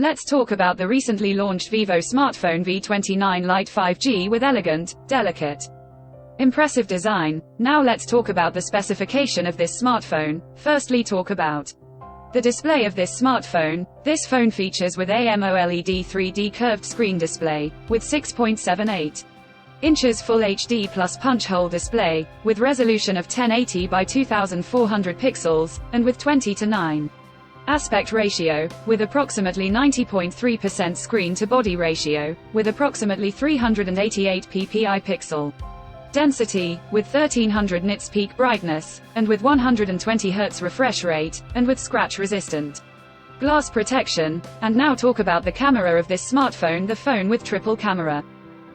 Let's talk about the recently launched Vivo smartphone V29 Lite 5G with elegant, delicate, impressive design. Now let's talk about the specification of this smartphone. Firstly, talk about the display of this smartphone. This phone features with AMOLED 3D curved screen display, with 6.78 inches Full HD plus punch hole display, with resolution of 1080 by 2400 pixels, and with 20:9 aspect ratio, with approximately 90.3% screen-to-body ratio, with approximately 388 ppi pixel density, with 1300 nits peak brightness, and with 120 Hz refresh rate, and with scratch-resistant glass protection. And now talk about the camera of this smartphone. The phone with triple camera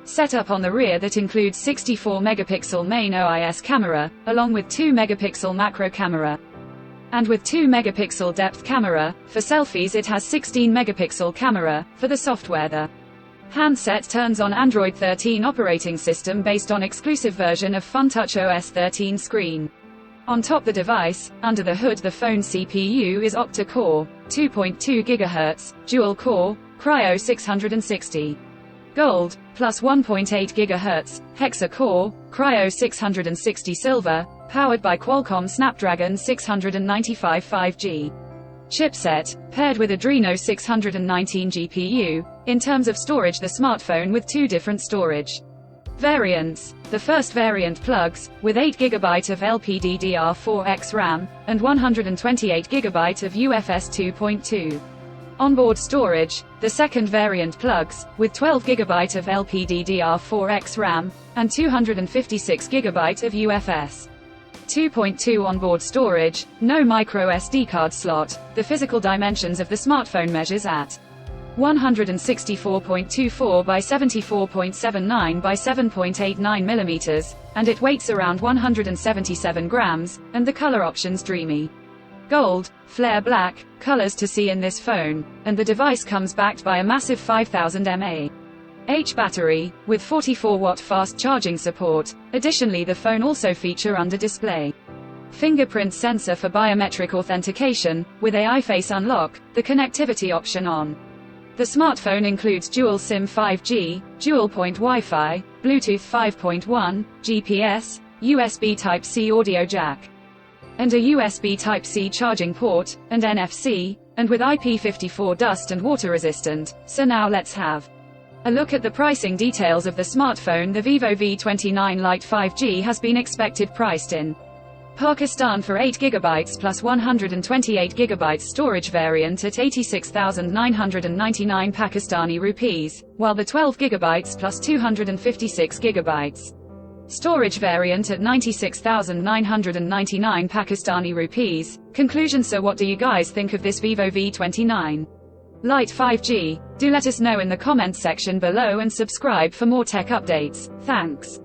setup on the rear that includes 64 megapixel main OIS camera, along with 2 megapixel macro camera, and with 2 megapixel depth camera. For selfies it has 16 megapixel camera. For the software, the handset turns on Android 13 operating system based on exclusive version of FunTouch OS 13 screen. On top the device, under the hood, the phone CPU is octa-core, 2.2 GHz, dual-core, Cryo 660 Gold, plus 1.8 GHz, hexa-core, Cryo 660 Silver, powered by Qualcomm Snapdragon 695 5G chipset, paired with Adreno 619 GPU. In terms of storage, the smartphone with two different storage variants. The first variant plugs, with 8 GB of LPDDR4X RAM, and 128 GB of UFS 2.2 onboard storage. The second variant plugs, with 12 GB of LPDDR4X RAM, and 256 GB of UFS 2.2 onboard storage, no micro SD card slot. The physical dimensions of the smartphone measures at 164.24 by 74.79 by 7.89 mm, and it weighs around 177 grams, and the color options dreamy gold, flare black, colors to see in this phone, and the device comes backed by a massive 5000 mAh battery, with 44-watt fast charging support. Additionally, the phone also feature under display fingerprint sensor for biometric authentication, with AI face unlock, the connectivity option on. The smartphone includes dual SIM 5G, dual point Wi-Fi, Bluetooth 5.1, GPS, USB Type-C audio jack, and a USB Type-C charging port, and NFC, and with IP54 dust and water resistant. So now let's have a look at the pricing details of the smartphone. The Vivo V29 Lite 5G has been expected priced in Pakistan for 8 GB plus 128 GB storage variant at 86,999 Pakistani rupees, while the 12 GB plus 256 GB storage variant at 96,999 Pakistani rupees. Conclusion: so what do you guys think of this Vivo V29 Lite 5G? Do let us know in the comments section below and subscribe for more tech updates. Thanks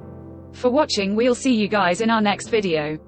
for watching. We'll see you guys in our next video.